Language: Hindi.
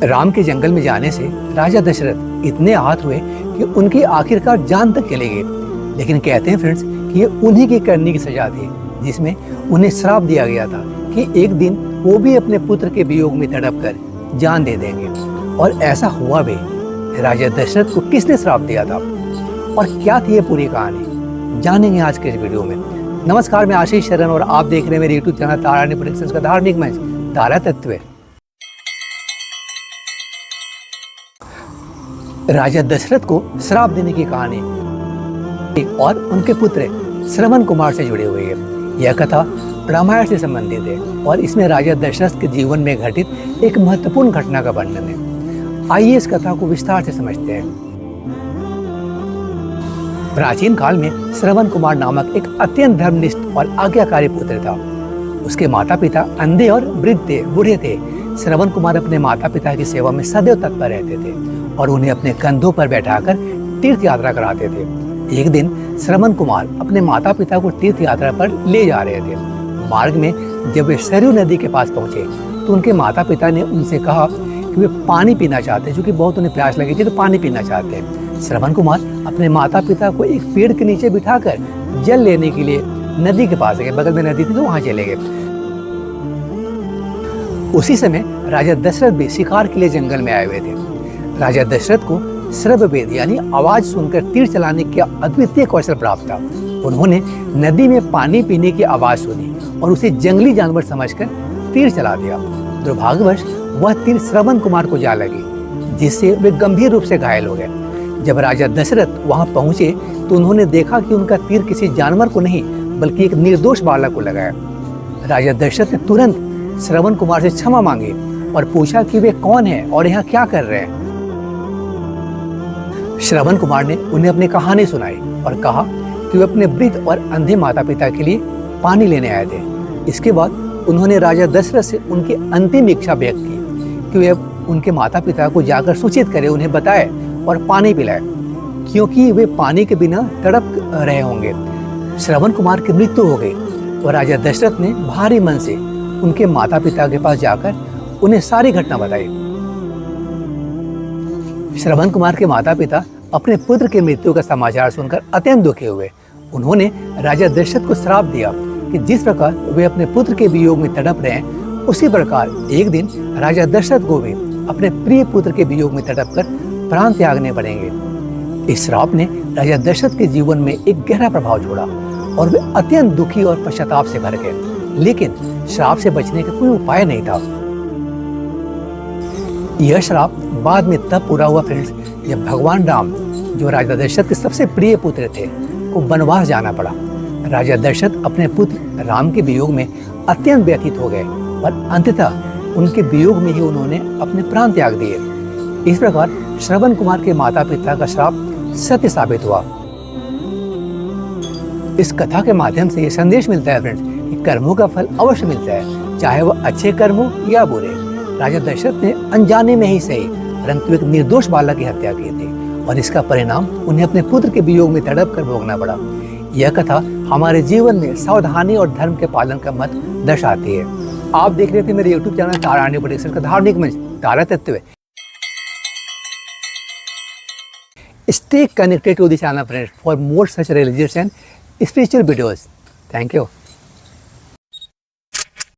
राम के जंगल में जाने से राजा दशरथ इतने आहत हुए कि उनकी आखिरकार जान तक चली गई। लेकिन कहते हैं फ्रेंड्स कि ये उन्हीं की करनी की सजा थी, जिसमें उन्हें श्राप दिया गया था कि एक दिन वो भी अपने पुत्र के वियोग में तड़प कर जान दे देंगे। और ऐसा हुआ भी। राजा दशरथ को किसने श्राप दिया था और क्या थी ये पूरी कहानी, जानेंगे आज के इस वीडियो में। नमस्कार, मैं आशीष शरण और आप देख रहे हैं मेरे यूट्यूब चैनल तारानी प्रोडक्शंस का धार्मिक मंच तारा तत्व। राजा दशरथ को श्राप देने की कहानी और उनके पुत्र श्रवण कुमार से जुड़ी हुई है। यह कथा रामायण से संबंधित है और इसमें राजा दशरथ के जीवन में घटित एक महत्वपूर्ण घटना का वर्णन है। आइए इस कथा को विस्तार से समझते हैं। प्राचीन काल में श्रवण कुमार नामक एक अत्यंत धर्मनिष्ठ और आज्ञाकारी पुत्र था। उसके माता पिता अंधे और वृद्ध थे, बूढ़े थे। श्रवण कुमार अपने माता पिता की सेवा में सदैव तत्पर रहते थे और उन्हें अपने कंधों पर बैठाकर तीर्थ यात्रा कराते थे। एक दिन श्रवण कुमार अपने माता पिता को तीर्थ यात्रा पर ले जा रहे थे। मार्ग में जब वे सरयू नदी के पास पहुंचे तो उनके माता पिता ने उनसे कहा कि वे पानी पीना चाहते हैं, क्योंकि बहुत उन्हें प्यास लगी थी तो पानी पीना चाहते हैं। श्रवण कुमार अपने माता पिता को एक पेड़ के नीचे बिठाकर जल लेने के लिए नदी के पास गए। बगल में नदी थी तो वहां चले गए। उसी समय राजा दशरथ भी शिकार के लिए जंगल में आए हुए थे। राजा दशरथ को श्रववेद यानी आवाज सुनकर तीर चलाने का अद्वितीय कौशल प्राप्त था। उन्होंने नदी में पानी पीने की आवाज सुनी और उसे जंगली जानवर समझकर तीर चला दिया। दुर्भाग्यवश वह तीर श्रवण कुमार को जा लगी, जिससे वे गंभीर रूप से घायल हो गए। जब राजा दशरथ वहां पहुंचे तो उन्होंने देखा कि उनका तीर किसी जानवर को नहीं बल्कि एक निर्दोष बालक को लगाया। राजा दशरथ ने तुरंत श्रवण कुमार से क्षमा मांगी और पूछा कि वे कौन हैं और यहाँ क्या कर रहे हैं। श्रवण कुमार ने उन्हें अपनी कहानी सुनाई और कहा कि वे अपने वृद्ध और अंधे माता पिता के लिए पानी लेने आए थे। इसके बाद उन्होंने राजा दशरथ से उनकी अंतिम इच्छा व्यक्त की कि वे उनके माता पिता को जाकर सूचित करें, उन्हें बताए और पानी पिलाए, क्योंकि वे पानी के बिना तड़प रहे होंगे। श्रवण कुमार की मृत्यु हो गई और राजा दशरथ ने भारी मन से उनके माता पिता के पास जाकर उन्हें सारी घटना बताई। श्रवण कुमार के माता पिता अपने पुत्र की मृत्यु का समाचार सुनकर अत्यंत दुखी हुए। उन्होंने राजा दशरथ को श्राप दिया कि जिस प्रकार वे अपने पुत्र के वियोग में तड़प रहे हैं, उसी प्रकार एक दिन राजा दशरथ को भी अपने प्रिय पुत्र के वियोग में तड़प कर प्राण त्यागने पड़ेंगे। इस श्राप ने राजा दशरथ के जीवन में एक गहरा प्रभाव छोड़ा और वे अत्यंत दुखी और पश्चाताप से भर गए। लेकिन श्राप से बचने का कोई उपाय नहीं था। यह श्राप बाद में तब पूरा हुआ फ्रेंड्स, जब भगवान राम, जो राजा दशरथ के सबसे प्रिय पुत्र थे, को वनवास जाना पड़ा। राजा दशरथ अपने पुत्र राम के वियोग में अत्यंत व्यथित हो गए और अंततः उनके वियोग में ही उन्होंने अपने प्राण त्याग दिए। इस प्रकार श्रवण कुमार के माता पिता का श्राप सत्य साबित हुआ। इस कथा के माध्यम से ये संदेश मिलता है फ्रेंड्स कि कर्मों का फल अवश्य मिलता है, चाहे वह अच्छे कर्म हो या बुरे। राजा दशरथ ने अनजाने में ही सही परंतु एक निर्दोष बालक की हत्या की थी और इसका परिणाम उन्हें अपने पुत्र के वियोग में तड़प कर भोगना पड़ा। यह कथा हमारे जीवन में सावधानी और धर्म के पालन का मत दर्शाती है। आप देख रहे थे मेरे यूट्यूब चैनल तारानी प्रोडक्शंस का धार्मिक मंच तारा तत्व। Stay connected to the channel friends for more such religious and spiritual videos. Thank you.